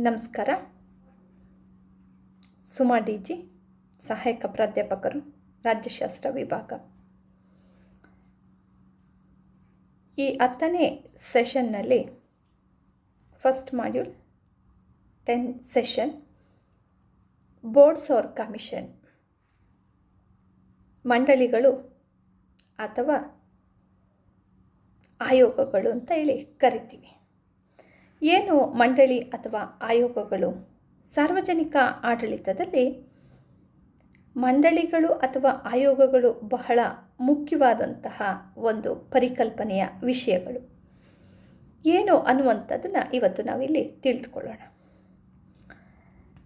ನಮಸ್ಕಾರ. ಸುಮಾ ಡಿ.ಜಿ, ಸಹಾಯಕ ಪ್ರಾಧ್ಯಾಪಕರು, ರಾಜ್ಯಶಾಸ್ತ್ರ ವಿಭಾಗ. ಈ 10ನೇ ಸೆಷನ್ನಲ್ಲಿ first module 10 session boards or commission, ಮಂಡಳಿಗಳು ಅಥವಾ ಆಯೋಗಗಳು ಅಂತ ಹೇಳಿ ಕರಿತೀವಿ. ಏನು ಮಂಡಳಿ ಅಥವಾ ಆಯೋಗಗಳು? ಸಾರ್ವಜನಿಕ ಆಡಳಿತದಲ್ಲಿ ಮಂಡಳಿಗಳು ಅಥವಾ ಆಯೋಗಗಳು ಬಹಳ ಮುಖ್ಯವಾದಂತಹ ಒಂದು ಪರಿಕಲ್ಪನೆಯ ವಿಷಯಗಳು. ಏನು ಅನ್ನುವಂಥದ್ದನ್ನು ಇವತ್ತು ನಾವಿಲ್ಲಿ ತಿಳಿದುಕೊಳ್ಳೋಣ.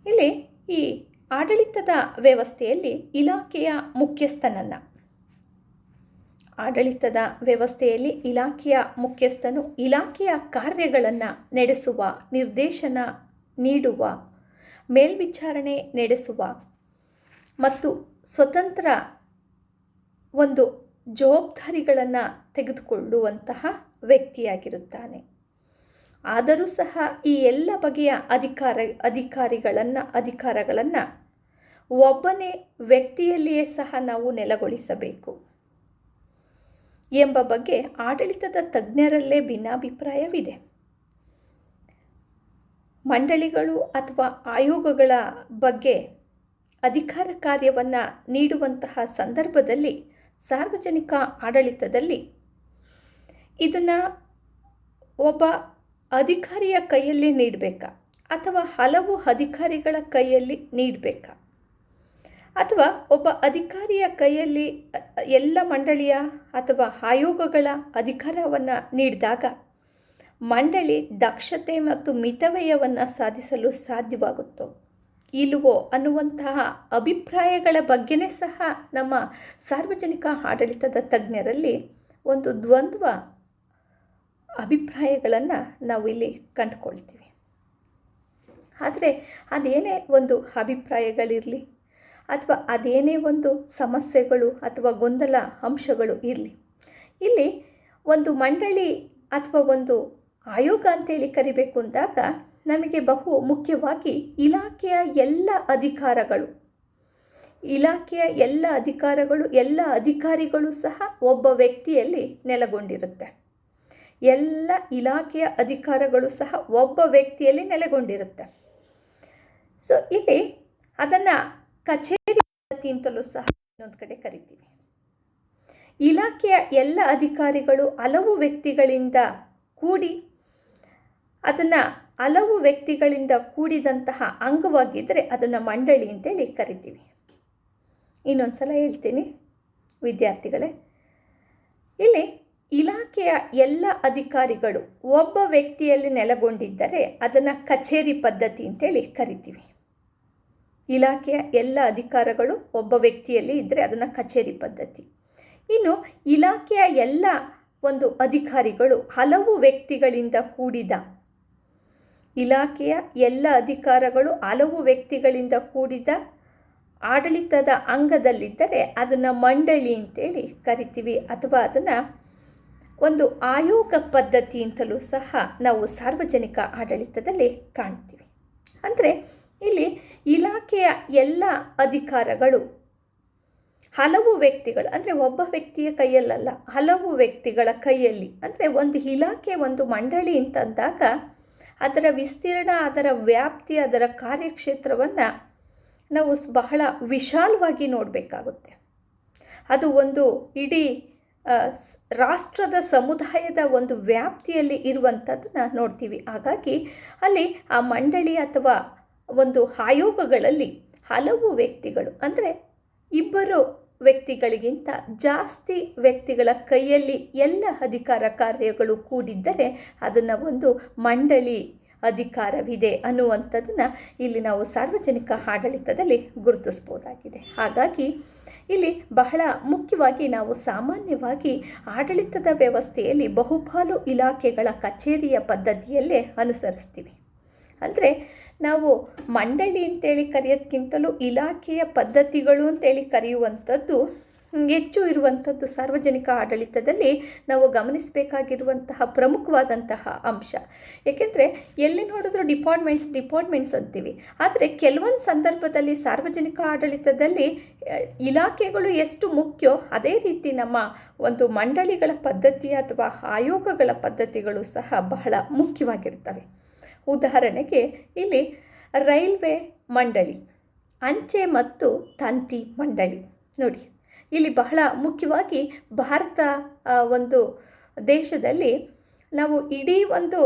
ಇಲ್ಲಿ ಈ ಆಡಳಿತದ ವ್ಯವಸ್ಥೆಯಲ್ಲಿ ಇಲಾಖೆಯ ಮುಖ್ಯಸ್ಥನನ್ನು, ಆಡಳಿತದ ವ್ಯವಸ್ಥೆಯಲ್ಲಿ ಇಲಾಖೆಯ ಮುಖ್ಯಸ್ಥನು ಇಲಾಖೆಯ ಕಾರ್ಯಗಳನ್ನು ನಡೆಸುವ, ನಿರ್ದೇಶನ ನೀಡುವ, ಮೇಲ್ವಿಚಾರಣೆ ನಡೆಸುವ ಮತ್ತು ಸ್ವತಂತ್ರ ಒಂದು ಜವಾಬ್ದಾರಿಗಳನ್ನು ತೆಗೆದುಕೊಳ್ಳುವಂತಹ ವ್ಯಕ್ತಿಯಾಗಿರುತ್ತಾನೆ. ಆದರೂ ಸಹ ಈ ಎಲ್ಲ ಬಗೆಯ ಅಧಿಕಾರಗಳನ್ನು ಒಬ್ಬನೇ ವ್ಯಕ್ತಿಯಲ್ಲಿಯೇ ಸಹ ನಾವು ನೆಲೆಗೊಳಿಸಬೇಕು ಎಂಬ ಬಗ್ಗೆ ಆಡಳಿತದ ತಜ್ಞರಲ್ಲೇ ಭಿನ್ನಾಭಿಪ್ರಾಯವಿದೆ. ಮಂಡಳಿಗಳು ಅಥವಾ ಆಯೋಗಗಳ ಬಗ್ಗೆ ಅಧಿಕಾರ ಕಾರ್ಯವನ್ನು ನೀಡುವಂತಹ ಸಂದರ್ಭದಲ್ಲಿ ಸಾರ್ವಜನಿಕ ಆಡಳಿತದಲ್ಲಿ ಇದನ್ನು ಒಬ್ಬ ಅಧಿಕಾರಿಯ ಕೈಯಲ್ಲಿ ನೀಡಬೇಕಾ ಅಥವಾ ಹಲವು ಅಧಿಕಾರಿಗಳ ಕೈಯಲ್ಲಿ ನೀಡಬೇಕಾ, ಅಥವಾ ಒಬ್ಬ ಅಧಿಕಾರಿಯ ಕೈಯಲ್ಲಿ ಎಲ್ಲ ಮಂಡಳಿಯ ಅಥವಾ ಆಯೋಗಗಳ ಅಧಿಕಾರವನ್ನು ನೀಡಿದಾಗ ಮಂಡಳಿ ದಕ್ಷತೆ ಮತ್ತು ಮಿತವ್ಯಯವನ್ನು ಸಾಧಿಸಲು ಸಾಧ್ಯವಾಗುತ್ತೋ ಇಲ್ಲವೋ ಅನ್ನುವಂತಹ ಅಭಿಪ್ರಾಯಗಳ ಬಗ್ಗೆನೇ ಸಹ ನಮ್ಮ ಸಾರ್ವಜನಿಕ ಆಡಳಿತದ ತಜ್ಞರಲ್ಲಿ ಒಂದು ದ್ವಂದ್ವ ಅಭಿಪ್ರಾಯಗಳನ್ನು ನಾವು ಇಲ್ಲಿ ಕಂಡುಕೊಳ್ತೀವಿ. ಆದರೆ ಅದೇನೇ ಒಂದು ಅಭಿಪ್ರಾಯಗಳಿರಲಿ ಅಥವಾ ಅದೇನೇ ಒಂದು ಸಮಸ್ಯೆಗಳು ಅಥವಾ ಗೊಂದಲ ಅಂಶಗಳು ಇರಲಿ, ಇಲ್ಲಿ ಒಂದು ಮಂಡಳಿ ಅಥವಾ ಒಂದು ಆಯೋಗ ಅಂತೇಳಿ ಕರಿಬೇಕು ಅಂದಾಗ ನಮಗೆ ಬಹು ಮುಖ್ಯವಾಗಿ ಇಲಾಖೆಯ ಎಲ್ಲ ಅಧಿಕಾರಿಗಳು ಸಹ ಒಬ್ಬ ವ್ಯಕ್ತಿಯಲ್ಲಿ ನೆಲೆಗೊಂಡಿರುತ್ತೆ. ಎಲ್ಲ ಇಲಾಖೆಯ ಅಧಿಕಾರಗಳು ಸಹ ಒಬ್ಬ ವ್ಯಕ್ತಿಯಲ್ಲಿ ನೆಲೆಗೊಂಡಿರುತ್ತೆ. ಸೊ ಇಲ್ಲಿ ಅದನ್ನು ಕಚೇರಿ ಪದ್ಧತಿ ಅಂತಲೂ ಸಹ ಇನ್ನೊಂದು ಕಡೆ ಕರಿತೀವಿ. ಇಲಾಖೆಯ ಎಲ್ಲ ಅಧಿಕಾರಿಗಳು ಹಲವು ವ್ಯಕ್ತಿಗಳಿಂದ ಕೂಡಿದಂತಹ ಅಂಗವಾಗಿದ್ದರೆ ಅದನ್ನು ಮಂಡಳಿ ಅಂತೇಳಿ ಕರಿತೀವಿ. ಇನ್ನೊಂದು ಸಲ ಹೇಳ್ತೀನಿ ವಿದ್ಯಾರ್ಥಿಗಳೇ, ಇಲ್ಲಿ ಇಲಾಖೆಯ ಎಲ್ಲ ಅಧಿಕಾರಿಗಳು ಒಬ್ಬ ವ್ಯಕ್ತಿಯಲ್ಲಿ ನೆಲೆಗೊಂಡಿದ್ದರೆ ಅದನ್ನು ಕಚೇರಿ ಪದ್ಧತಿ ಅಂತೇಳಿ ಕರಿತೀವಿ. ಇಲಾಖೆಯ ಎಲ್ಲ ಅಧಿಕಾರಗಳು ಒಬ್ಬ ವ್ಯಕ್ತಿಯಲ್ಲಿ ಇದ್ದರೆ ಅದನ್ನು ಕಚೇರಿ ಪದ್ಧತಿ. ಇನ್ನು ಇಲಾಖೆಯ ಎಲ್ಲ ಒಂದು ಅಧಿಕಾರಿಗಳು ಹಲವು ವ್ಯಕ್ತಿಗಳಿಂದ ಕೂಡಿದ ಆಡಳಿತದ ಅಂಗದಲ್ಲಿದ್ದರೆ ಅದನ್ನು ಮಂಡಳಿ ಅಂತೇಳಿ ಕರಿತೀವಿ, ಅಥವಾ ಅದನ್ನು ಒಂದು ಆಯೋಗ ಪದ್ಧತಿ ಅಂತಲೂ ಸಹ ನಾವು ಸಾರ್ವಜನಿಕ ಆಡಳಿತದಲ್ಲಿ ಕಾಣ್ತೀವಿ. ಅಂದರೆ ಇಲ್ಲಿ ಇಲಾಖೆಯ ಎಲ್ಲ ಅಧಿಕಾರಗಳು ಹಲವು ವ್ಯಕ್ತಿಗಳು, ಅಂದರೆ ಒಬ್ಬ ವ್ಯಕ್ತಿಯ ಕೈಯಲ್ಲಲ್ಲ, ಹಲವು ವ್ಯಕ್ತಿಗಳ ಕೈಯಲ್ಲಿ. ಅಂದರೆ ಒಂದು ಇಲಾಖೆ, ಒಂದು ಮಂಡಳಿ ಅಂತಂದಾಗ ಅದರ ವಿಸ್ತೀರ್ಣ, ಅದರ ವ್ಯಾಪ್ತಿ, ಅದರ ಕಾರ್ಯಕ್ಷೇತ್ರವನ್ನು ನಾವು ಬಹಳ ವಿಶಾಲವಾಗಿ ನೋಡಬೇಕಾಗುತ್ತೆ. ಅದು ಒಂದು ಇಡೀ ರಾಷ್ಟ್ರದ ಸಮುದಾಯದ ಒಂದು ವ್ಯಾಪ್ತಿಯಲ್ಲಿ ಇರುವಂಥದ್ದನ್ನು ನೋಡ್ತೀವಿ. ಹಾಗಾಗಿ ಅಲ್ಲಿ ಆ ಮಂಡಳಿ ಅಥವಾ ಒಂದು ಆಯೋಗಗಳಲ್ಲಿ ಹಲವು ವ್ಯಕ್ತಿಗಳು, ಅಂದರೆ ಇಬ್ಬರು ವ್ಯಕ್ತಿಗಳಿಗಿಂತ ಜಾಸ್ತಿ ವ್ಯಕ್ತಿಗಳ ಕೈಯಲ್ಲಿ ಎಲ್ಲ ಅಧಿಕಾರ ಕಾರ್ಯಗಳು ಕೂಡಿದ್ದರೆ ಅದನ್ನು ಒಂದು ಮಂಡಳಿ ಅಧಿಕಾರವಿದೆ ಅನ್ನುವಂಥದ್ದನ್ನು ಇಲ್ಲಿ ನಾವು ಸಾರ್ವಜನಿಕ ಆಡಳಿತದಲ್ಲಿ ಗುರುತಿಸ್ಬೋದಾಗಿದೆ. ಹಾಗಾಗಿ ಇಲ್ಲಿ ಬಹಳ ಮುಖ್ಯವಾಗಿ ನಾವು ಸಾಮಾನ್ಯವಾಗಿ ಆಡಳಿತದ ವ್ಯವಸ್ಥೆಯಲ್ಲಿ ಬಹುಪಾಲು ಇಲಾಖೆಗಳ ಕಚೇರಿಯ ಪದ್ಧತಿಯಲ್ಲೇ ಅನುಸರಿಸ್ತೀವಿ. ಅಂದರೆ ನಾವು ಮಂಡಳಿ ಅಂತೇಳಿ ಕರೆಯೋದಕ್ಕಿಂತಲೂ ಇಲಾಖೆಯ ಪದ್ಧತಿಗಳು ಅಂತೇಳಿ ಕರೆಯುವಂಥದ್ದು ಹೆಚ್ಚು ಇರುವಂಥದ್ದು ಸಾರ್ವಜನಿಕ ಆಡಳಿತದಲ್ಲಿ ನಾವು ಗಮನಿಸಬೇಕಾಗಿರುವಂತಹ ಪ್ರಮುಖವಾದಂತಹ ಅಂಶ. ಏಕೆಂದರೆ ಎಲ್ಲಿ ನೋಡಿದ್ರೂ ಡಿಪಾರ್ಟ್ಮೆಂಟ್ಸ್ ಅಂತೀವಿ. ಆದರೆ ಕೆಲವೊಂದು ಸಂದರ್ಭದಲ್ಲಿ ಸಾರ್ವಜನಿಕ ಆಡಳಿತದಲ್ಲಿ ಇಲಾಖೆಗಳು ಎಷ್ಟು ಮುಖ್ಯ, ಅದೇ ರೀತಿ ನಮ್ಮ ಒಂದು ಮಂಡಳಿಗಳ ಪದ್ಧತಿ ಅಥವಾ ಆಯೋಗಗಳ ಪದ್ಧತಿಗಳು ಸಹ ಬಹಳ ಮುಖ್ಯವಾಗಿರ್ತವೆ. ಉದಾಹರಣೆಗೆ ಇಲ್ಲಿ ರೈಲ್ವೆ ಮಂಡಳಿ, ಅಂಚೆ ಮತ್ತು ತಂತಿ ಮಂಡಳಿ ನೋಡಿ. ಇಲ್ಲಿ ಬಹಳ ಮುಖ್ಯವಾಗಿ ಭಾರತ ಒಂದು ದೇಶದಲ್ಲಿ ನಾವು ಇಡೀ ಒಂದು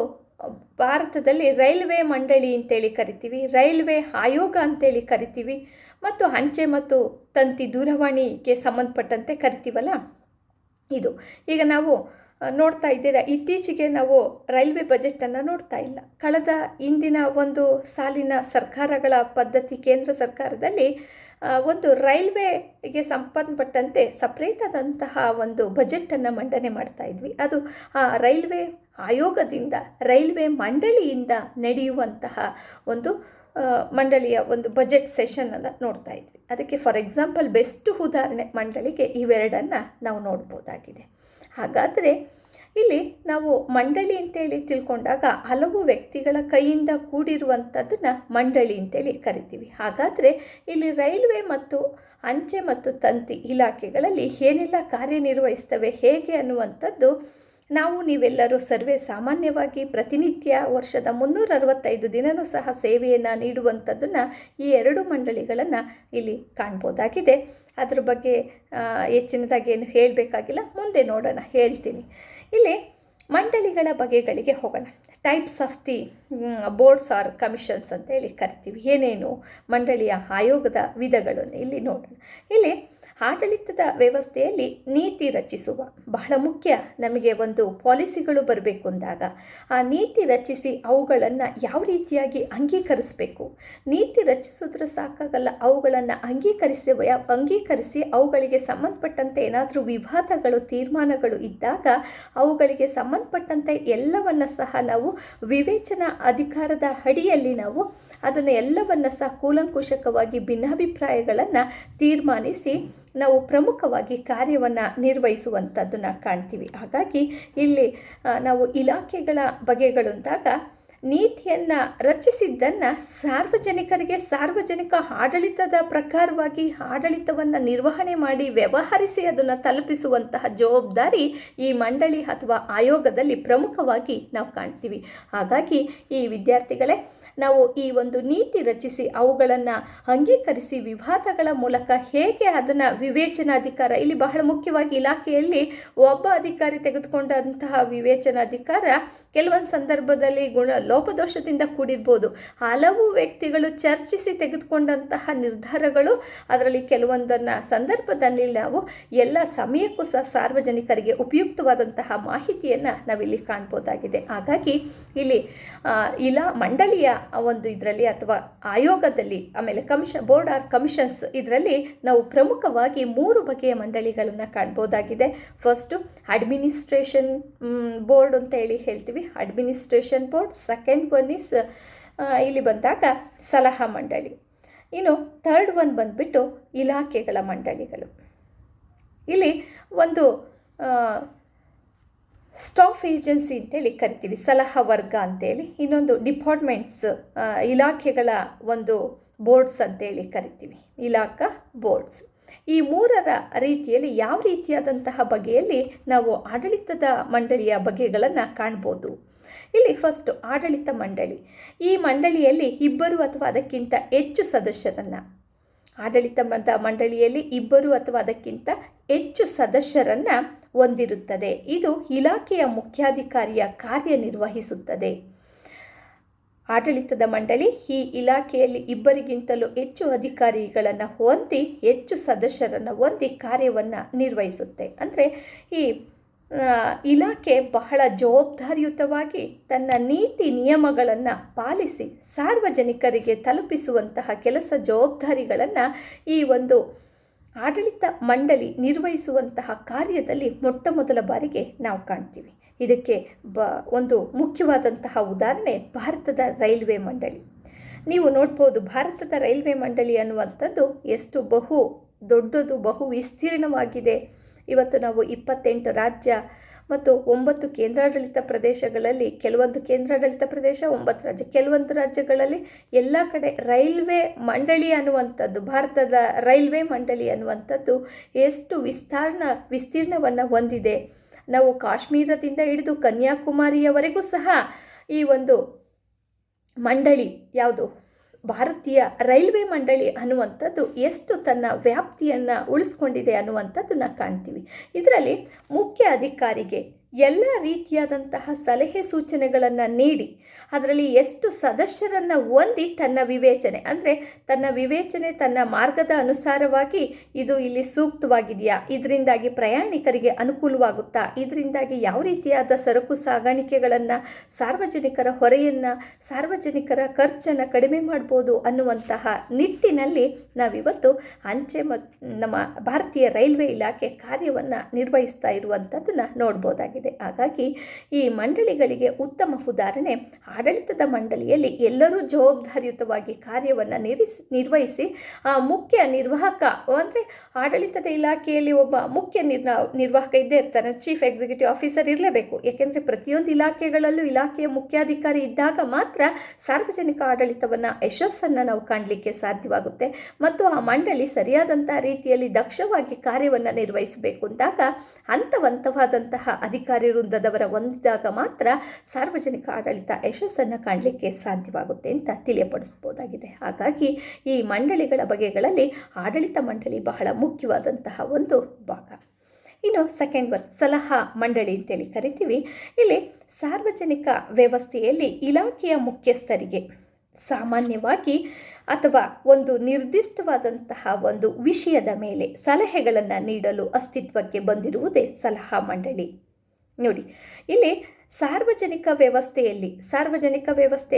ಭಾರತದಲ್ಲಿ ರೈಲ್ವೆ ಮಂಡಳಿ ಅಂತೇಳಿ ಕರಿತೀವಿ, ರೈಲ್ವೆ ಆಯೋಗ ಅಂತೇಳಿ ಕರಿತೀವಿ, ಮತ್ತು ಅಂಚೆ ಮತ್ತು ತಂತಿ ದೂರವಾಣಿಗೆ ಸಂಬಂಧಪಟ್ಟಂತೆ ಕರಿತೀವಲ್ಲ ಇದು. ಈಗ ನಾವು ನೋಡ್ತಾ ಇದ್ದೀರಾ, ಇತ್ತೀಚೆಗೆ ನಾವು ರೈಲ್ವೆ ಬಜೆಟನ್ನು ನೋಡ್ತಾ ಇಲ್ಲ. ಕಳೆದ ಇಂದಿನ ಒಂದು ಸಾಲಿನ ಸರ್ಕಾರಗಳ ಪದ್ಧತಿ ಕೇಂದ್ರ ಸರ್ಕಾರದಲ್ಲಿ ಒಂದು ರೈಲ್ವೆಗೆ ಸಂಬಂಧಪಟ್ಟಂತೆ ಸಪ್ರೇಟ್ ಆದಂತಹ ಒಂದು ಬಜೆಟನ್ನು ಮಂಡನೆ ಮಾಡ್ತಾ ಇದ್ವಿ. ಅದು ರೈಲ್ವೆ ಆಯೋಗದಿಂದ, ರೈಲ್ವೆ ಮಂಡಳಿಯಿಂದ ನಡೆಯುವಂತಹ ಒಂದು ಮಂಡಳಿಯ ಒಂದು ಬಜೆಟ್ ಸೆಷನನ್ನು ನೋಡ್ತಾ ಇದ್ವಿ. ಅದಕ್ಕೆ ಫಾರ್ ಎಕ್ಸಾಂಪಲ್ ಬೆಸ್ಟ್ ಉದಾಹರಣೆ ಮಂಡಳಿಗೆ ಇವೆರಡನ್ನು ನಾವು ನೋಡ್ಬೋದಾಗಿದೆ. ಹಾಗಾದರೆ ಇಲ್ಲಿ ನಾವು ಮಂಡಳಿ ಅಂತೇಳಿ ತಿಳ್ಕೊಂಡಾಗ ಹಲವು ವ್ಯಕ್ತಿಗಳ ಕೈಯಿಂದ ಕೂಡಿರುವಂಥದ್ದನ್ನು ಮಂಡಳಿ ಅಂತೇಳಿ ಕರಿತೀವಿ. ಹಾಗಾದರೆ ಇಲ್ಲಿ ರೈಲ್ವೆ ಮತ್ತು ಅಂಚೆ ಮತ್ತು ತಂತಿ ಇಲಾಖೆಗಳಲ್ಲಿ ಏನೆಲ್ಲ ಕಾರ್ಯನಿರ್ವಹಿಸ್ತವೆ, ಹೇಗೆ ಅನ್ನುವಂಥದ್ದು ನಾವು ನೀವೆಲ್ಲರೂ ಸರ್ವೇ ಸಾಮಾನ್ಯವಾಗಿ ಪ್ರತಿನಿತ್ಯ ವರ್ಷದ 365 ದಿನವೂ ಸಹ ಸೇವೆಯನ್ನು ನೀಡುವಂಥದ್ದನ್ನು ಈ ಎರಡು ಮಂಡಳಿಗಳನ್ನು ಇಲ್ಲಿ ಕಾಣ್ಬೋದಾಗಿದೆ. ಅದ್ರ ಬಗ್ಗೆ ಹೆಚ್ಚಿನದಾಗಿ ಏನು ಹೇಳಬೇಕಾಗಿಲ್ಲ, ಮುಂದೆ ನೋಡೋಣ, ಹೇಳ್ತೀನಿ. ಇಲ್ಲಿ ಮಂಡಳಿಗಳ ಬಗೆಗಳಿಗೆ ಹೋಗೋಣ. Types of the boards or commissions ಅಂತೇಳಿ ಕರಿತೀವಿ. ಏನೇನು ಮಂಡಳಿಯ ಆಯೋಗದ ವಿಧಗಳನ್ನು ಇಲ್ಲಿ ನೋಡೋಣ. ಇಲ್ಲಿ ಆಡಳಿತದ ವ್ಯವಸ್ಥೆಯಲ್ಲಿ ನೀತಿ ರಚಿಸುವ ಬಹಳ ಮುಖ್ಯ. ನಮಗೆ ಒಂದು ಪಾಲಿಸಿಗಳು ಬರಬೇಕು ಅಂದಾಗ ಆ ನೀತಿ ರಚಿಸಿ ಅವುಗಳನ್ನು ಯಾವ ರೀತಿಯಾಗಿ ಅಂಗೀಕರಿಸಬೇಕು, ನೀತಿ ರಚಿಸಿದ್ರೆ ಸಾಕಾಗಲ್ಲ, ಅವುಗಳನ್ನು ಅಂಗೀಕರಿಸಿ ಅವುಗಳಿಗೆ ಸಂಬಂಧಪಟ್ಟಂತೆ ಏನಾದರೂ ವಿವಾದಗಳು, ತೀರ್ಮಾನಗಳು ಇದ್ದಾಗ ಅವುಗಳಿಗೆ ಸಂಬಂಧಪಟ್ಟಂತೆ ಎಲ್ಲವನ್ನು ಸಹ ನಾವು ವಿವೇಚನಾ ಅಧಿಕಾರದ ಅಡಿಯಲ್ಲಿ ನಾವು ಅದನ್ನು ಎಲ್ಲವನ್ನು ಸಹ ಕೂಲಂಕುಷಕವಾಗಿ ಭಿನ್ನಾಭಿಪ್ರಾಯಗಳನ್ನು ತೀರ್ಮಾನಿಸಿ ನಾವು ಪ್ರಮುಖವಾಗಿ ಕಾರ್ಯವನ್ನು ನಿರ್ವಹಿಸುವಂಥದ್ದನ್ನು ಕಾಣ್ತೀವಿ. ಹಾಗಾಗಿ ಇಲ್ಲಿ ನಾವು ಇಲಾಖೆಗಳ ಬಗೆಗಳು ಅಂದಾಗ ನೀತಿಯನ್ನು ರಚಿಸಿದ್ದನ್ನು ಸಾರ್ವಜನಿಕರಿಗೆ ಸಾರ್ವಜನಿಕ ಆಡಳಿತದ ಪ್ರಕಾರವಾಗಿ ಆಡಳಿತವನ್ನು ನಿರ್ವಹಣೆ ಮಾಡಿ ವ್ಯವಹರಿಸಿ ಅದನ್ನು ತಲುಪಿಸುವಂತಹ ಜವಾಬ್ದಾರಿ ಈ ಮಂಡಳಿ ಅಥವಾ ಆಯೋಗದಲ್ಲಿ ಪ್ರಮುಖವಾಗಿ ನಾವು ಕಾಣ್ತೀವಿ. ಹಾಗಾಗಿ ಈ ವಿದ್ಯಾರ್ಥಿಗಳೇ, ನಾವು ಈ ಒಂದು ನೀತಿ ರಚಿಸಿ ಅವುಗಳನ್ನು ಅಂಗೀಕರಿಸಿ ವಿವಾದಗಳ ಮೂಲಕ ಹೇಗೆ ಅದನ್ನು ವಿವೇಚನಾಧಿಕಾರ, ಇಲ್ಲಿ ಬಹಳ ಮುಖ್ಯವಾಗಿ ಇಲಾಖೆಯಲ್ಲಿ ಒಬ್ಬ ಅಧಿಕಾರಿ ತೆಗೆದುಕೊಂಡಂತಹ ವಿವೇಚನಾಧಿಕಾರ ಕೆಲವೊಂದು ಸಂದರ್ಭದಲ್ಲಿ ಲೋಪದೋಷದಿಂದ ಕೂಡಿರ್ಬೋದು. ಹಲವು ವ್ಯಕ್ತಿಗಳು ಚರ್ಚಿಸಿ ತೆಗೆದುಕೊಂಡಂತಹ ನಿರ್ಧಾರಗಳು, ಅದರಲ್ಲಿ ಕೆಲವೊಂದನ್ನು ಸಂದರ್ಭದಲ್ಲಿ ನಾವು ಎಲ್ಲ ಸಮಯಕ್ಕೂ ಸಹ ಸಾರ್ವಜನಿಕರಿಗೆ ಉಪಯುಕ್ತವಾದಂತಹ ಮಾಹಿತಿಯನ್ನು ನಾವಿಲ್ಲಿ ಕಾಣ್ಬೋದಾಗಿದೆ. ಹಾಗಾಗಿ ಇಲ್ಲಿ ಮಂಡಳಿಯ ಒಂದು ಇದರಲ್ಲಿ ಅಥವಾ ಆಯೋಗದಲ್ಲಿ, ಆಮೇಲೆ ಬೋರ್ಡ್ ಆರ್ ಕಮಿಷನ್ಸ್, ಇದರಲ್ಲಿ ನಾವು ಪ್ರಮುಖವಾಗಿ 3 ಬಗೆಯ ಮಂಡಳಿಗಳನ್ನು ಕಾಣ್ಬೋದಾಗಿದೆ. ಫಸ್ಟು ಅಡ್ಮಿನಿಸ್ಟ್ರೇಷನ್ ಬೋರ್ಡ್ ಅಂತ ಹೇಳ್ತೀವಿ, administration board. Second one is ಇಲ್ಲಿ ಬಂದಾಗ ಸಲಹಾ ಮಂಡಳಿ. ಇನ್ನು ಥರ್ಡ್ ಒನ್ ಬಂದುಬಿಟ್ಟು ಇಲಾಖೆಗಳ ಮಂಡಳಿಗಳು. ಇಲ್ಲಿ ಒಂದು ಸ್ಟಾಫ್ ಏಜೆನ್ಸಿ ಅಂತೇಳಿ ಕರಿತೀವಿ, ಸಲಹಾ ವರ್ಗ ಅಂತೇಳಿ. ಇನ್ನೊಂದು ಡಿಪಾರ್ಟ್ಮೆಂಟ್ಸ್, ಇಲಾಖೆಗಳ ಒಂದು ಬೋರ್ಡ್ಸ್ ಅಂತೇಳಿ ಕರಿತೀವಿ, ಇಲಾಖಾ ಬೋರ್ಡ್ಸ್. ಈ 3ರ ರೀತಿಯಲ್ಲಿ ಯಾವ ರೀತಿಯಾದಂತಹ ಬಗೆಯಲ್ಲಿ ನಾವು ಆಡಳಿತದ ಮಂಡಳಿಯ ಬಗೆಗಳನ್ನು ಕಾಣ್ಬೋದು. ಇಲ್ಲಿ ಫಸ್ಟು ಆಡಳಿತ ಮಂಡಳಿ. ಈ ಮಂಡಳಿಯಲ್ಲಿ 2 ಅಥವಾ ಅದಕ್ಕಿಂತ ಹೆಚ್ಚು ಸದಸ್ಯರನ್ನು, ಆಡಳಿತ ಮಂಡಳಿಯಲ್ಲಿ 2 ಅಥವಾ ಅದಕ್ಕಿಂತ ಹೆಚ್ಚು ಸದಸ್ಯರನ್ನು ಹೊಂದಿರುತ್ತದೆ. ಇದು ಇಲಾಖೆಯ ಮುಖ್ಯಾಧಿಕಾರಿಯ ಕಾರ್ಯನಿರ್ವಹಿಸುತ್ತದೆ. ಆಡಳಿತದ ಮಂಡಳಿ ಈ ಇಲಾಖೆಯಲ್ಲಿ 2ಗಿಂತಲೂ ಹೆಚ್ಚು ಅಧಿಕಾರಿಗಳನ್ನು ಹೊಂದಿ, ಹೆಚ್ಚು ಸದಸ್ಯರನ್ನು ಹೊಂದಿ ಕಾರ್ಯವನ್ನು ನಿರ್ವಹಿಸುತ್ತೆ. ಅಂದರೆ ಈ ಇಲಾಖೆ ಬಹಳ ಜವಾಬ್ದಾರಿಯುತವಾಗಿ ತನ್ನ ನೀತಿ ನಿಯಮಗಳನ್ನು ಪಾಲಿಸಿ ಸಾರ್ವಜನಿಕರಿಗೆ ತಲುಪಿಸುವಂತಹ ಕೆಲಸ ಜವಾಬ್ದಾರಿಗಳನ್ನು ಈ ಒಂದು ಆಡಳಿತ ಮಂಡಳಿ ನಿರ್ವಹಿಸುವಂತಹ ಕಾರ್ಯದಲ್ಲಿ ಮೊಟ್ಟಮೊದಲ ಬಾರಿಗೆ ನಾವು ಕಾಣ್ತೀವಿ. ಇದಕ್ಕೆ ಒಂದು ಮುಖ್ಯವಾದಂತಹ ಉದಾಹರಣೆ ಭಾರತದ ರೈಲ್ವೆ ಮಂಡಳಿ. ನೀವು ನೋಡ್ಬೋದು, ಭಾರತದ ರೈಲ್ವೆ ಮಂಡಳಿ ಅನ್ನುವಂಥದ್ದು ಎಷ್ಟು ಬಹು ದೊಡ್ಡದು, ಬಹು ವಿಸ್ತೀರ್ಣವಾಗಿದೆ. ಇವತ್ತು ನಾವು 28 ರಾಜ್ಯ ಮತ್ತು 9 ಕೇಂದ್ರಾಡಳಿತ ಪ್ರದೇಶಗಳಲ್ಲಿ, ಕೆಲವೊಂದು ಕೇಂದ್ರಾಡಳಿತ ಪ್ರದೇಶ, 9 ರಾಜ್ಯ, ಕೆಲವೊಂದು ರಾಜ್ಯಗಳಲ್ಲಿ ಎಲ್ಲ ಕಡೆ ರೈಲ್ವೆ ಮಂಡಳಿ ಅನ್ನುವಂಥದ್ದು, ಭಾರತದ ರೈಲ್ವೆ ಮಂಡಳಿ ಅನ್ನುವಂಥದ್ದು ಎಷ್ಟು ವಿಸ್ತೀರ್ಣವನ್ನು ಹೊಂದಿದೆ. ನಾವು ಕಾಶ್ಮೀರದಿಂದ ಹಿಡಿದು ಕನ್ಯಾಕುಮಾರಿಯವರೆಗೂ ಸಹ ಈ ಒಂದು ಮಂಡಳಿ, ಯಾವುದು ಭಾರತೀಯ ರೈಲ್ವೆ ಮಂಡಳಿ ಅನ್ನುವಂಥದ್ದು ಎಷ್ಟು ತನ್ನ ವ್ಯಾಪ್ತಿಯನ್ನು ಉಳಿಸ್ಕೊಂಡಿದೆ ಅನ್ನುವಂಥದ್ದನ್ನು ಕಾಣ್ತೀವಿ. ಇದರಲ್ಲಿ ಮುಖ್ಯ ಅಧಿಕಾರಿಗೆ ಎಲ್ಲ ರೀತಿಯಾದಂತಹ ಸಲಹೆ ಸೂಚನೆಗಳನ್ನು ನೀಡಿ ಅದರಲ್ಲಿ ಎಷ್ಟು ಸದಸ್ಯರನ್ನು ಹೊಂದಿ ತನ್ನ ವಿವೇಚನೆ, ಅಂದರೆ ತನ್ನ ಮಾರ್ಗದ ಅನುಸಾರವಾಗಿ ಇದು ಇಲ್ಲಿ ಸೂಕ್ತವಾಗಿದೆಯಾ, ಇದರಿಂದಾಗಿ ಪ್ರಯಾಣಿಕರಿಗೆ ಅನುಕೂಲವಾಗುತ್ತಾ, ಇದರಿಂದಾಗಿ ಯಾವ ರೀತಿಯಾದ ಸರಕು ಸಾಗಾಣಿಕೆಗಳನ್ನು, ಸಾರ್ವಜನಿಕರ ಹೊರೆಯನ್ನು, ಸಾರ್ವಜನಿಕರ ಖರ್ಚನ್ನು ಕಡಿಮೆ ಮಾಡ್ಬೋದು ಅನ್ನುವಂತಹ ನಿಟ್ಟಿನಲ್ಲಿ ನಾವಿವತ್ತು ಅಂಚೆ ಮತ್ತು ನಮ್ಮ ಭಾರತೀಯ ರೈಲ್ವೆ ಇಲಾಖೆ ಕಾರ್ಯವನ್ನು ನಿರ್ವಹಿಸ್ತಾ ಇರುವಂಥದ್ದನ್ನು ನೋಡ್ಬೋದಾಗಿದೆ. ಹಾಗಾಗಿ ಈ ಮಂಡಳಿಗಳಿಗೆ ಉತ್ತಮ ಉದಾಹರಣೆ ಆಡಳಿತದ ಮಂಡಳಿಯಲ್ಲಿ ಎಲ್ಲರೂ ಜವಾಬ್ದಾರಿಯುತವಾಗಿ ಕಾರ್ಯವನ್ನು ನಿರ್ವಹಿಸಿ ಮುಖ್ಯ ನಿರ್ವಾಹಕ, ಅಂದರೆ ಆಡಳಿತದ ಇಲಾಖೆಯಲ್ಲಿ ಒಬ್ಬ ಮುಖ್ಯ ನಿರ್ವಾಹಕ ಇದ್ದೇ ಇರ್ತಾನೆ, ಚೀಫ್ ಎಕ್ಸಿಕ್ಯೂಟಿವ್ ಆಫೀಸರ್ ಇರಲೇಬೇಕು. ಏಕೆಂದರೆ ಪ್ರತಿಯೊಂದು ಇಲಾಖೆಗಳಲ್ಲೂ ಇಲಾಖೆಯ ಮುಖ್ಯಾಧಿಕಾರಿ ಇದ್ದಾಗ ಮಾತ್ರ ಸಾರ್ವಜನಿಕ ಆಡಳಿತವನ್ನು ಯಶಸ್ಸನ್ನು ನಾವು ಕಾಣಲಿಕ್ಕೆ ಸಾಧ್ಯವಾಗುತ್ತೆ. ಮತ್ತು ಆ ಮಂಡಳಿ ಸರಿಯಾದಂಥ ರೀತಿಯಲ್ಲಿ ದಕ್ಷವಾಗಿ ಕಾರ್ಯವನ್ನು ನಿರ್ವಹಿಸಬೇಕು ಅಂದಾಗ ಹಂತವಾದಂತಹ ಅಧಿಕಾರಿ ವೃಂದದವರ ಹೊಂದಿದಾಗ ಮಾತ್ರ ಸಾರ್ವಜನಿಕ ಆಡಳಿತ ಯಶಸ್ಸನ್ನು ಕಾಣಲಿಕ್ಕೆ ಸಾಧ್ಯವಾಗುತ್ತೆ ಅಂತ ತಿಳಿಯಪಡಿಸಬಹುದಾಗಿದೆ. ಹಾಗಾಗಿ ಈ ಮಂಡಳಿಗಳ ಬಗೆಗಳಲ್ಲಿ ಆಡಳಿತ ಮಂಡಳಿ ಬಹಳ ಮುಖ್ಯವಾದಂತಹ ಒಂದು ಭಾಗ. ಇನ್ನು ಸೆಕೆಂಡ್ ಒನ್ ಸಲಹಾ ಮಂಡಳಿ ಅಂತೇಳಿ ಕರಿತೀವಿ. ಇಲ್ಲಿ ಸಾರ್ವಜನಿಕ ವ್ಯವಸ್ಥೆಯಲ್ಲಿ ಇಲಾಖೆಯ ಮುಖ್ಯಸ್ಥರಿಗೆ ಸಾಮಾನ್ಯವಾಗಿ ಅಥವಾ ಒಂದು ನಿರ್ದಿಷ್ಟವಾದಂತಹ ಒಂದು ವಿಷಯದ ಮೇಲೆ ಸಲಹೆಗಳನ್ನು ನೀಡಲು ಅಸ್ತಿತ್ವಕ್ಕೆ ಬಂದಿರುವುದೇ ಸಲಹಾ ಮಂಡಳಿ. ನೋಡಿ, ಇಲ್ಲಿ ಸಾರ್ವಜನಿಕ ವ್ಯವಸ್ಥೆ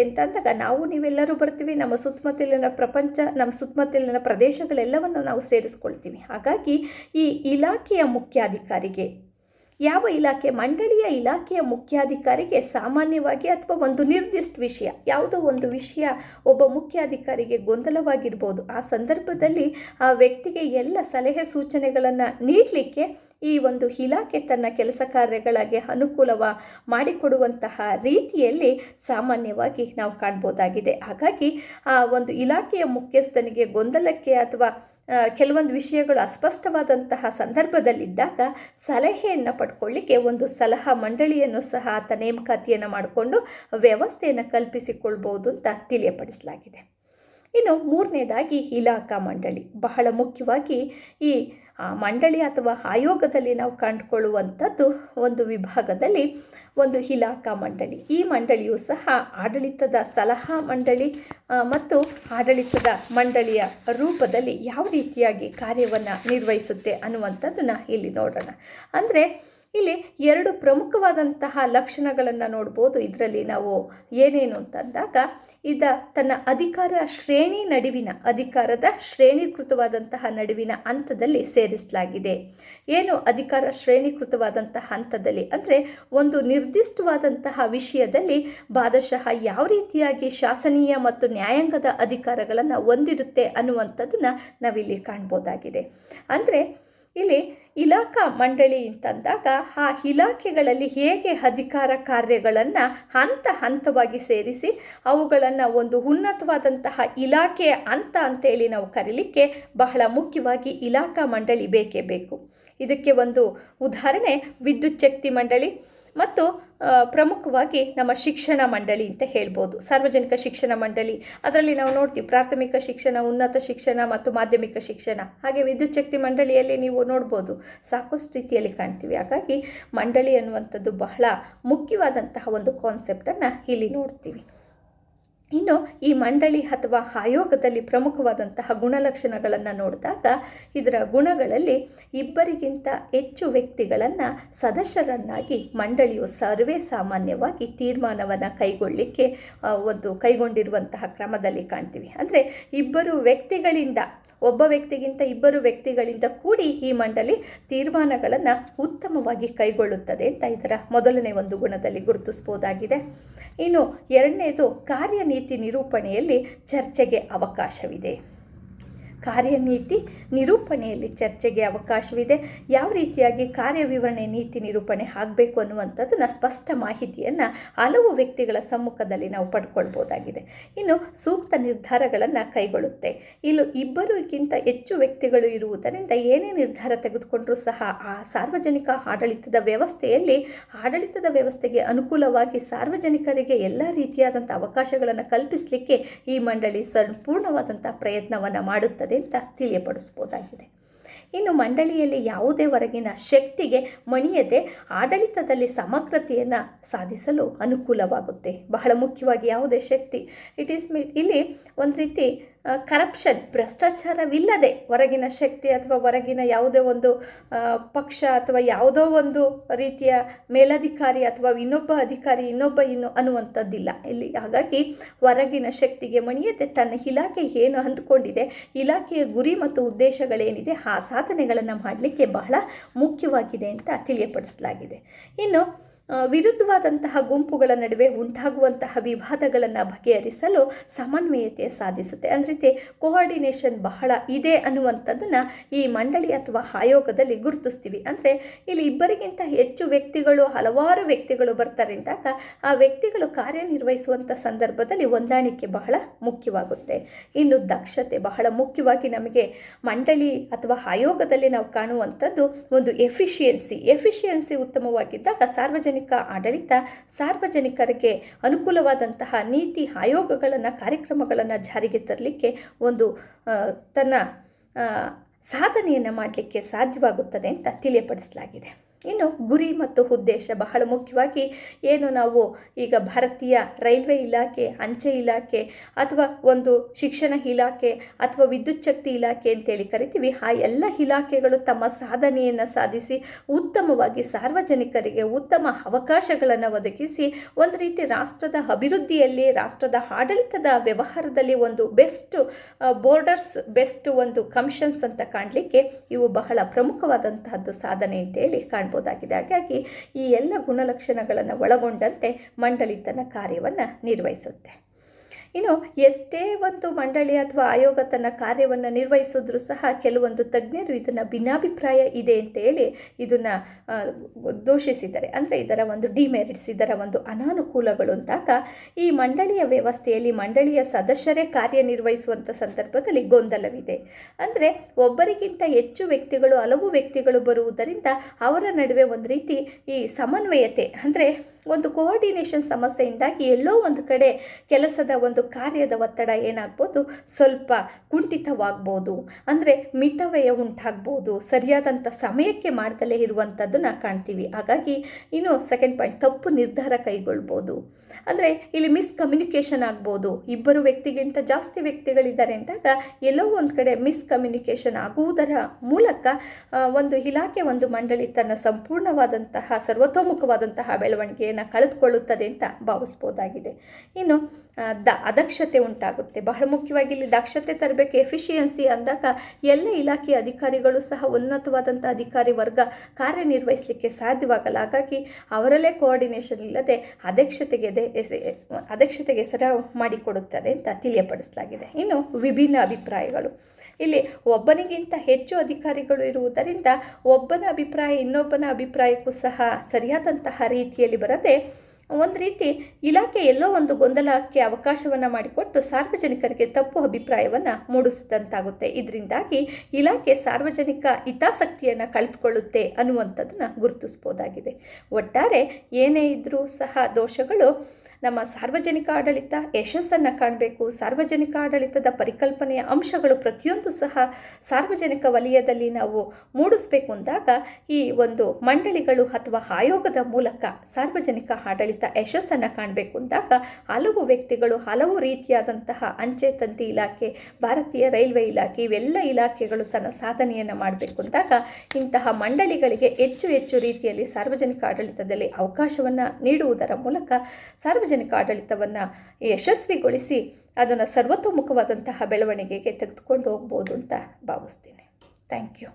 ಅಂತ ಅಂದಾಗ ನಾವು ನೀವೆಲ್ಲರೂ ಬರ್ತೀವಿ, ನಮ್ಮ ಸುತ್ತಮುತ್ತಲಿನ ಪ್ರಪಂಚ, ನಮ್ಮ ಸುತ್ತಮುತ್ತಲಿನ ಪ್ರದೇಶಗಳೆಲ್ಲವನ್ನು ನಾವು ಸೇರಿಸ್ಕೊಳ್ತೀವಿ. ಹಾಗಾಗಿ ಈ ಇಲಾಖೆಯ ಮುಖ್ಯಾಧಿಕಾರಿಗೆ, ಯಾವ ಇಲಾಖೆ, ಮಂಡಳಿಯ ಇಲಾಖೆಯ ಮುಖ್ಯಾಧಿಕಾರಿಗೆ ಸಾಮಾನ್ಯವಾಗಿ ಅಥವಾ ಒಂದು ನಿರ್ದಿಷ್ಟ ವಿಷಯ, ಯಾವುದೋ ಒಂದು ವಿಷಯ ಒಬ್ಬ ಮುಖ್ಯಾಧಿಕಾರಿಗೆ ಗೊಂದಲವಾಗಿರ್ಬೋದು, ಆ ಸಂದರ್ಭದಲ್ಲಿ ಆ ವ್ಯಕ್ತಿಗೆ ಎಲ್ಲ ಸಲಹೆ ಸೂಚನೆಗಳನ್ನು ನೀಡಲಿಕ್ಕೆ ಈ ಒಂದು ಇಲಾಖೆ ತನ್ನ ಕೆಲಸ ಕಾರ್ಯಗಳಿಗೆ ಅನುಕೂಲವ ಮಾಡಿಕೊಡುವಂತಹ ರೀತಿಯಲ್ಲಿ ಸಾಮಾನ್ಯವಾಗಿ ನಾವು ಕಾಣ್ಬೋದಾಗಿದೆ. ಹಾಗಾಗಿ ಆ ಒಂದು ಇಲಾಖೆಯ ಮುಖ್ಯಸ್ಥನಿಗೆ ಗೊಂದಲಕ್ಕೆ ಅಥವಾ ಕೆಲವೊಂದು ವಿಷಯಗಳು ಅಸ್ಪಷ್ಟವಾದಂತಹ ಸಂದರ್ಭದಲ್ಲಿದ್ದಾಗ ಸಲಹೆಯನ್ನು ಪಡ್ಕೊಳ್ಳಿಕ್ಕೆ ಒಂದು ಸಲಹಾ ಮಂಡಳಿಯನ್ನು ಸಹ ಆತ ನೇಮಕಾತಿಯನ್ನು ಮಾಡಿಕೊಂಡು ವ್ಯವಸ್ಥೆಯನ್ನು ಕಲ್ಪಿಸಿಕೊಳ್ಬೋದು ಅಂತ ತಿಳಿಯಪಡಿಸಲಾಗಿದೆ. ಇನ್ನು ಮೂರನೇದಾಗಿ ಇಲಾಖಾ ಮಂಡಳಿ. ಬಹಳ ಮುಖ್ಯವಾಗಿ ಈ ಮಂಡಳಿ ಅಥವಾ ಆಯೋಗದಲ್ಲಿ ನಾವು ಕಂಡುಕೊಳ್ಳುವಂಥದ್ದು ಒಂದು ವಿಭಾಗದಲ್ಲಿ ಒಂದು ಇಲಾಖಾ ಮಂಡಳಿ. ಈ ಮಂಡಳಿಯು ಸಹ ಆಡಳಿತದ ಸಲಹಾ ಮಂಡಳಿ ಮತ್ತು ಆಡಳಿತದ ಮಂಡಳಿಯ ರೂಪದಲ್ಲಿ ಯಾವ ರೀತಿಯಾಗಿ ಕಾರ್ಯವನ್ನು ನಿರ್ವಹಿಸುತ್ತೆ ಅನ್ನುವಂಥದ್ದನ್ನು ಇಲ್ಲಿ ನೋಡೋಣ. ಅಂದರೆ ಇಲ್ಲಿ ಎರಡು ಪ್ರಮುಖವಾದಂತಹ ಲಕ್ಷಣಗಳನ್ನು ನೋಡ್ಬೋದು. ಇದರಲ್ಲಿ ನಾವು ಏನೇನು ಅಂತಂದಾಗ ತನ್ನ ಅಧಿಕಾರದ ಶ್ರೇಣೀಕೃತವಾದಂತಹ ನಡುವಿನ ಹಂತದಲ್ಲಿ ಸೇರಿಸಲಾಗಿದೆ. ಏನು ಅಧಿಕಾರ ಶ್ರೇಣೀಕೃತವಾದಂತಹ ಹಂತದಲ್ಲಿ ಅಂದರೆ ಒಂದು ನಿರ್ದಿಷ್ಟವಾದಂತಹ ವಿಷಯದಲ್ಲಿ ಭಾಗಶಃ ಯಾವ ರೀತಿಯಾಗಿ ಶಾಸನೀಯ ಮತ್ತು ನ್ಯಾಯಾಂಗದ ಅಧಿಕಾರಗಳನ್ನು ಹೊಂದಿರುತ್ತೆ ಅನ್ನುವಂಥದ್ದನ್ನು ನಾವಿಲ್ಲಿ ಕಾಣ್ಬೋದಾಗಿದೆ. ಅಂದರೆ ಇಲ್ಲಿ ಇಲಾಖಾ ಮಂಡಳಿ ಅಂತಂದಾಗ ಆ ಇಲಾಖೆಗಳಲ್ಲಿ ಹೇಗೆ ಅಧಿಕಾರ ಕಾರ್ಯಗಳನ್ನು ಹಂತವಾಗಿ ಸೇರಿಸಿ ಅವುಗಳನ್ನು ಒಂದು ಉನ್ನತವಾದಂತಹ ಇಲಾಖೆಯ ಹಂತ ಅಂತೇಳಿ ನಾವು ಕರೀಲಿಕ್ಕೆ ಬಹಳ ಮುಖ್ಯವಾಗಿ ಇಲಾಖಾ ಮಂಡಳಿ ಬೇಕೇ ಬೇಕು. ಇದಕ್ಕೆ ಒಂದು ಉದಾಹರಣೆ ವಿದ್ಯುತ್ ಶಕ್ತಿ ಮಂಡಳಿ ಮತ್ತು ಪ್ರಮುಖವಾಗಿ ನಮ್ಮ ಶಿಕ್ಷಣ ಮಂಡಳಿ ಅಂತ ಹೇಳ್ಬೋದು. ಸಾರ್ವಜನಿಕ ಶಿಕ್ಷಣ ಮಂಡಳಿ, ಅದರಲ್ಲಿ ನಾವು ನೋಡ್ತೀವಿ ಪ್ರಾಥಮಿಕ ಶಿಕ್ಷಣ, ಉನ್ನತ ಶಿಕ್ಷಣ ಮತ್ತು ಮಾಧ್ಯಮಿಕ ಶಿಕ್ಷಣ. ಹಾಗೆ ವಿದ್ಯುತ್ ಶಕ್ತಿ ಮಂಡಳಿಯಲ್ಲಿ ನೀವು ನೋಡ್ಬೋದು ಸಾಕಷ್ಟು ರೀತಿಯಲ್ಲಿ ಕಾಣ್ತೀವಿ. ಹಾಗಾಗಿ ಮಂಡಳಿ ಅನ್ನುವಂಥದ್ದು ಬಹಳ ಮುಖ್ಯವಾದಂತಹ ಒಂದು ಕಾನ್ಸೆಪ್ಟನ್ನು ಇಲ್ಲಿ ನೋಡ್ತೀವಿ. ಇನ್ನು ಈ ಮಂಡಳಿ ಅಥವಾ ಆಯೋಗದಲ್ಲಿ ಪ್ರಮುಖವಾದಂತಹ ಗುಣಲಕ್ಷಣಗಳನ್ನು ನೋಡಿದಾಗ ಇದರ ಗುಣಗಳಲ್ಲಿ ಇಬ್ಬರಿಗಿಂತ ಹೆಚ್ಚು ವ್ಯಕ್ತಿಗಳನ್ನು ಸದಸ್ಯರನ್ನಾಗಿ ಮಂಡಳಿಯು ಸರ್ವೇ ಸಾಮಾನ್ಯವಾಗಿ ತೀರ್ಮಾನವನ್ನು ಕೈಗೊಂಡಿರುವಂತಹ ಕ್ರಮದಲ್ಲಿ ಕಾಣ್ತೀವಿ. ಅಂದರೆ ಒಬ್ಬ ವ್ಯಕ್ತಿಗಿಂತ ಇಬ್ಬರು ವ್ಯಕ್ತಿಗಳಿಂದ ಕೂಡಿ ಈ ಮಂಡಳಿ ತೀರ್ಮಾನಗಳನ್ನು ಉತ್ತಮವಾಗಿ ಕೈಗೊಳ್ಳುತ್ತದೆ ಅಂತ ಇದರ ಮೊದಲನೇ ಒಂದು ಗುಣದಲ್ಲಿ ಗುರುತಿಸಬಹುದಾಗಿದೆ. ಇನ್ನು ಎರಡನೇದು ಕಾರ್ಯನೀತಿ ನಿರೂಪಣೆಯಲ್ಲಿ ಚರ್ಚೆಗೆ ಅವಕಾಶವಿದೆ. ಕಾರ್ಯನೀತಿ ನಿರೂಪಣೆಯಲ್ಲಿ ಚರ್ಚೆಗೆ ಅವಕಾಶವಿದೆ. ಯಾವ ರೀತಿಯಾಗಿ ಕಾರ್ಯವಿವರಣೆ ನೀತಿ ನಿರೂಪಣೆ ಆಗಬೇಕು ಅನ್ನುವಂಥದ್ದನ್ನು ಸ್ಪಷ್ಟ ಮಾಹಿತಿಯನ್ನು ಹಲವು ವ್ಯಕ್ತಿಗಳ ಸಮ್ಮುಖದಲ್ಲಿ ನಾವು ಪಡ್ಕೊಳ್ಬೋದಾಗಿದೆ. ಇನ್ನು ಸೂಕ್ತ ನಿರ್ಧಾರಗಳನ್ನು ಕೈಗೊಳ್ಳುತ್ತೆ. ಇಲ್ಲಿ ಇಬ್ಬರಿಗಿಂತ ಹೆಚ್ಚು ವ್ಯಕ್ತಿಗಳು ಇರುವುದರಿಂದ ಏನೇ ನಿರ್ಧಾರ ತೆಗೆದುಕೊಂಡರೂ ಸಹ ಆ ಸಾರ್ವಜನಿಕ ಆಡಳಿತದ ವ್ಯವಸ್ಥೆಗೆ ಅನುಕೂಲವಾಗಿ ಸಾರ್ವಜನಿಕರಿಗೆ ಎಲ್ಲ ರೀತಿಯಾದಂಥ ಅವಕಾಶಗಳನ್ನು ಕಲ್ಪಿಸಲಿಕ್ಕೆ ಈ ಮಂಡಳಿ ಸಂಪೂರ್ಣವಾದಂಥ ಪ್ರಯತ್ನವನ್ನು ಮಾಡುತ್ತದೆ ಅಂತ ತಿಳಿಯಪಡಿಸ್ಬೋದಾಗಿದೆ. ಇನ್ನು ಮಂಡಳಿಯಲ್ಲಿ ಯಾವುದೇ ಹೊರಗಿನ ಶಕ್ತಿಗೆ ಮಣಿಯದೆ ಆಡಳಿತದಲ್ಲಿ ಸಮಗ್ರತೆಯನ್ನು ಸಾಧಿಸಲು ಅನುಕೂಲವಾಗುತ್ತೆ. ಬಹಳ ಮುಖ್ಯವಾಗಿ ಯಾವುದೇ ಶಕ್ತಿ ಇಲ್ಲಿ ಒಂದು ರೀತಿ ಕರಪ್ಷನ್, ಭ್ರಷ್ಟಾಚಾರವಿಲ್ಲದೆ ಹೊರಗಿನ ಶಕ್ತಿ ಅಥವಾ ಹೊರಗಿನ ಯಾವುದೇ ಒಂದು ಪಕ್ಷ ಅಥವಾ ಯಾವುದೋ ಒಂದು ರೀತಿಯ ಮೇಲಧಿಕಾರಿ ಅಥವಾ ಇನ್ನೊಬ್ಬ ಅಧಿಕಾರಿ ಅನ್ನುವಂಥದ್ದಿಲ್ಲ ಇಲ್ಲಿ. ಹಾಗಾಗಿ ಹೊರಗಿನ ಶಕ್ತಿಗೆ ಮಣಿಯದೆ ತನ್ನ ಇಲಾಖೆ ಏನು ಅಂದುಕೊಂಡಿದೆ, ಇಲಾಖೆಯ ಗುರಿ ಮತ್ತು ಉದ್ದೇಶಗಳೇನಿದೆ ಆ ಸಾಧನೆಗಳನ್ನು ಮಾಡಲಿಕ್ಕೆ ಬಹಳ ಮುಖ್ಯವಾಗಿದೆ ಅಂತ ತಿಳಿಯಪಡಿಸಲಾಗಿದೆ. ಇನ್ನು ವಿರುದ್ಧವಾದಂತಹ ಗುಂಪುಗಳ ನಡುವೆ ಉಂಟಾಗುವಂತಹ ವಿವಾದಗಳನ್ನು ಬಗೆಹರಿಸಲು ಸಮನ್ವಯತೆ ಸಾಧಿಸುತ್ತೆ. ಒಂದು ರೀತಿ ಕೋಆರ್ಡಿನೇಷನ್ ಬಹಳ ಇದೆ ಅನ್ನುವಂಥದ್ದನ್ನು ಈ ಮಂಡಳಿ ಅಥವಾ ಆಯೋಗದಲ್ಲಿ ಗುರುತಿಸ್ತೀವಿ. ಅಂದರೆ ಇಲ್ಲಿ ಇಬ್ಬರಿಗಿಂತ ಹೆಚ್ಚು ವ್ಯಕ್ತಿಗಳು, ಹಲವಾರು ವ್ಯಕ್ತಿಗಳು ಬರ್ತಾರೆ ಅಂದಾಗ ಆ ವ್ಯಕ್ತಿಗಳು ಕಾರ್ಯನಿರ್ವಹಿಸುವಂಥ ಸಂದರ್ಭದಲ್ಲಿ ಹೊಂದಾಣಿಕೆ ಬಹಳ ಮುಖ್ಯವಾಗುತ್ತೆ. ಇನ್ನು ದಕ್ಷತೆ ಬಹಳ ಮುಖ್ಯವಾಗಿ ನಮಗೆ ಮಂಡಳಿ ಅಥವಾ ಆಯೋಗದಲ್ಲಿ ನಾವು ಕಾಣುವಂಥದ್ದು ಒಂದು ಎಫಿಷಿಯನ್ಸಿ ಉತ್ತಮವಾಗಿದ್ದಾಗ ಆಡಳಿತ ಸಾರ್ವಜನಿಕರಿಗೆ ಅನುಕೂಲವಾದಂತಹ ನೀತಿ ಆಯೋಗಗಳನ್ನು, ಕಾರ್ಯಕ್ರಮಗಳನ್ನು ಜಾರಿಗೆ ತರಲಿಕ್ಕೆ ಒಂದು ತನ್ನ ಸಾಧನೆಯನ್ನು ಮಾಡಲಿಕ್ಕೆ ಸಾಧ್ಯವಾಗುತ್ತದೆ ಅಂತ ತಿಳಿಯಪಡಿಸಲಾಗಿದೆ. ಇನ್ನು ಗುರಿ ಮತ್ತು ಉದ್ದೇಶ ಬಹಳ ಮುಖ್ಯವಾಗಿ ಏನು ನಾವು ಈಗ ಭಾರತೀಯ ರೈಲ್ವೆ ಇಲಾಖೆ, ಅಂಚೆ ಇಲಾಖೆ ಅಥವಾ ಒಂದು ಶಿಕ್ಷಣ ಇಲಾಖೆ ಅಥವಾ ವಿದ್ಯುತ್ ಶಕ್ತಿ ಇಲಾಖೆ ಅಂತೇಳಿ ಕರಿತೀವಿ. ಆ ಎಲ್ಲ ಇಲಾಖೆಗಳು ತಮ್ಮ ಸಾಧನೆಯನ್ನು ಸಾಧಿಸಿ ಉತ್ತಮವಾಗಿ ಸಾರ್ವಜನಿಕರಿಗೆ ಉತ್ತಮ ಅವಕಾಶಗಳನ್ನು ಒದಗಿಸಿ ಒಂದು ರೀತಿ ರಾಷ್ಟ್ರದ ಅಭಿವೃದ್ಧಿಯಲ್ಲಿ, ರಾಷ್ಟ್ರದ ಆಡಳಿತದ ವ್ಯವಹಾರದಲ್ಲಿ ಒಂದು ಬೆಸ್ಟ್ ಒಂದು ಕಮಿಷನ್ಸ್ ಅಂತ ಕಾಣಲಿಕ್ಕೆ ಇವು ಬಹಳ ಪ್ರಮುಖವಾದಂತಹದ್ದು ಸಾಧನೆ ಅಂತೇಳಿ ಕಾಣಬಹುದಾಗಿದೆ. ಹಾಗಾಗಿ ಈ ಎಲ್ಲ ಗುಣಲಕ್ಷಣಗಳನ್ನು ಒಳಗೊಂಡಂತೆ ಮಂಡಳಿ ತನ್ನ ಕಾರ್ಯವನ್ನು ನಿರ್ವಹಿಸುತ್ತೆ. ಇನ್ನು ಎಷ್ಟೇ ಒಂದು ಮಂಡಳಿ ಅಥವಾ ಆಯೋಗ ತನ್ನ ಕಾರ್ಯವನ್ನು ನಿರ್ವಹಿಸಿದ್ರೂ ಸಹ ಕೆಲವೊಂದು ತಜ್ಞರು ಇದನ್ನು ಭಿನ್ನಾಭಿಪ್ರಾಯ ಇದೆ ಅಂತೇಳಿ ಇದನ್ನು ದೂಷಿಸಿದ್ದಾರೆ. ಅಂದರೆ ಇದರ ಒಂದು ಡಿಮೆರಿಟ್ಸ್, ಇದರ ಒಂದು ಅನಾನುಕೂಲಗಳು ಅಂದಾಗ ಈ ಮಂಡಳಿಯ ವ್ಯವಸ್ಥೆಯಲ್ಲಿ ಮಂಡಳಿಯ ಸದಸ್ಯರೇ ಕಾರ್ಯನಿರ್ವಹಿಸುವಂಥ ಸಂದರ್ಭದಲ್ಲಿ ಗೊಂದಲವಿದೆ. ಅಂದರೆ ಒಬ್ಬರಿಗಿಂತ ಹೆಚ್ಚು ವ್ಯಕ್ತಿಗಳು, ಹಲವು ವ್ಯಕ್ತಿಗಳು ಬರುವುದರಿಂದ ಅವರ ನಡುವೆ ಒಂದು ರೀತಿ ಈ ಸಮನ್ವಯತೆ ಅಂದರೆ ಒಂದು ಕೋಆರ್ಡಿನೇಷನ್ ಸಮಸ್ಯೆಯಿಂದಾಗಿ ಎಲ್ಲೋ ಒಂದು ಕಡೆ ಕೆಲಸದ ಒಂದು ಕಾರ್ಯದ ಒತ್ತಡ ಏನಾಗ್ಬೋದು, ಸ್ವಲ್ಪ ಕುಂಠಿತವಾಗ್ಬೋದು. ಅಂದರೆ ಮಿತವ್ಯಯ ಉಂಟಾಗ್ಬೋದು, ಸರಿಯಾದಂಥ ಸಮಯಕ್ಕೆ ಮಾಡ್ದಲೇ ಇರುವಂಥದ್ದನ್ನು ಕಾಣ್ತೀವಿ. ಹಾಗಾಗಿ ಇನ್ನು ಸೆಕೆಂಡ್ ಪಾಯಿಂಟ್, ತಪ್ಪು ನಿರ್ಧಾರ ಕೈಗೊಳ್ಬೋದು. ಅಂದರೆ ಇಲ್ಲಿ ಮಿಸ್ಕಮ್ಯುನಿಕೇಷನ್ ಆಗ್ಬೋದು. ಇಬ್ಬರು ವ್ಯಕ್ತಿಗಿಂತ ಜಾಸ್ತಿ ವ್ಯಕ್ತಿಗಳಿದ್ದಾರೆ ಅಂದಾಗ ಎಲ್ಲೋ ಒಂದು ಕಡೆ ಮಿಸ್ಕಮ್ಯುನಿಕೇಷನ್ ಆಗುವುದರ ಮೂಲಕ ಒಂದು ಇಲಾಖೆ, ಒಂದು ಮಂಡಳಿ ತನ್ನ ಸಂಪೂರ್ಣವಾದಂತಹ ಸರ್ವತೋಮುಖವಾದಂತಹ ಬೆಳವಣಿಗೆಯನ್ನು ಕಳೆದುಕೊಳ್ಳುತ್ತದೆ ಅಂತ ಭಾವಿಸ್ಬೋದಾಗಿದೆ. ಇನ್ನು ಅದಕ್ಷತೆ ಉಂಟಾಗುತ್ತೆ. ಬಹಳ ಮುಖ್ಯವಾಗಿ ಇಲ್ಲಿ ದಕ್ಷತೆ ತರಬೇಕು. ಎಫಿಷಿಯನ್ಸಿ ಅಂದಾಗ ಎಲ್ಲ ಇಲಾಖೆಯ ಅಧಿಕಾರಿಗಳು ಸಹ ಉನ್ನತವಾದಂಥ ಅಧಿಕಾರಿ ವರ್ಗ ಕಾರ್ಯನಿರ್ವಹಿಸಲಿಕ್ಕೆ ಸಾಧ್ಯವಾಗಲ್ಲ. ಹಾಗಾಗಿ ಅವರಲ್ಲೇ ಕೋಆರ್ಡಿನೇಷನ್ ಇಲ್ಲದೆ ಅದಕ್ಷತೆಗೆ ಹೆಸರು ಮಾಡಿಕೊಡುತ್ತದೆ ಅಂತ ತಿಳಿಯಪಡಿಸಲಾಗಿದೆ. ಇನ್ನು ವಿಭಿನ್ನ ಅಭಿಪ್ರಾಯಗಳು, ಇಲ್ಲಿ ಒಬ್ಬನಿಗಿಂತ ಹೆಚ್ಚು ಅಧಿಕಾರಿಗಳು ಇರುವುದರಿಂದ ಒಬ್ಬನ ಅಭಿಪ್ರಾಯ ಇನ್ನೊಬ್ಬನ ಅಭಿಪ್ರಾಯಕ್ಕೂ ಸಹ ಸರಿಯಾದಂತಹ ರೀತಿಯಲ್ಲಿ ಬರದೆ ಒಂದು ರೀತಿ ಇಲಾಖೆ ಎಲ್ಲೋ ಒಂದು ಗೊಂದಲಕ್ಕೆ ಅವಕಾಶವನ್ನು ಮಾಡಿಕೊಟ್ಟು ಸಾರ್ವಜನಿಕರಿಗೆ ತಪ್ಪು ಅಭಿಪ್ರಾಯವನ್ನು ಮೂಡಿಸಿದಂತಾಗುತ್ತೆ. ಇದರಿಂದಾಗಿ ಇಲಾಖೆ ಸಾರ್ವಜನಿಕ ಹಿತಾಸಕ್ತಿಯನ್ನು ಕಳೆದುಕೊಳ್ಳುತ್ತೆ ಅನ್ನುವಂಥದ್ದನ್ನು ಗುರುತಿಸ್ಬೋದಾಗಿದೆ. ಒಟ್ಟಾರೆ ಏನೇ ಇದ್ದರೂ ಸಹ ದೋಷಗಳು ನಮ್ಮ ಸಾರ್ವಜನಿಕ ಆಡಳಿತ ಯಶಸ್ಸನ್ನು ಕಾಣಬೇಕು. ಸಾರ್ವಜನಿಕ ಆಡಳಿತದ ಪರಿಕಲ್ಪನೆಯ ಅಂಶಗಳು ಪ್ರತಿಯೊಂದು ಸಹ ಸಾರ್ವಜನಿಕ ವಲಯದಲ್ಲಿ ನಾವು ಮೂಡಿಸಬೇಕು ಅಂದಾಗ ಈ ಒಂದು ಮಂಡಳಿಗಳು ಅಥವಾ ಆಯೋಗದ ಮೂಲಕ ಸಾರ್ವಜನಿಕ ಆಡಳಿತ ಯಶಸ್ಸನ್ನು ಕಾಣಬೇಕು ಅಂದಾಗ ಹಲವು ವ್ಯಕ್ತಿಗಳು, ಹಲವು ರೀತಿಯಾದಂತಹ ಅಂಚೆ ತಂತಿ ಇಲಾಖೆ, ಭಾರತೀಯ ರೈಲ್ವೆ ಇಲಾಖೆ, ಇವೆಲ್ಲ ಇಲಾಖೆಗಳು ತನ್ನ ಸಾಧನೆಯನ್ನು ಮಾಡಬೇಕು ಅಂದಾಗ ಇಂತಹ ಮಂಡಳಿಗಳಿಗೆ ಹೆಚ್ಚು ಹೆಚ್ಚು ರೀತಿಯಲ್ಲಿ ಸಾರ್ವಜನಿಕ ಆಡಳಿತದಲ್ಲಿ ಅವಕಾಶವನ್ನು ನೀಡುವುದರ ಮೂಲಕ ಸಾರ್ವಜನಿಕ ಆಡಳಿತವನ್ನು ಯಶಸ್ವಿಗೊಳಿಸಿ ಅದನ್ನು ಸರ್ವತೋಮುಖವಾದಂತಹ ಬೆಳವಣಿಗೆಗೆ ತೆಗೆದುಕೊಂಡು ಹೋಗ್ಬೋದು ಅಂತ ಭಾವಿಸ್ತೀನಿ. Thank you.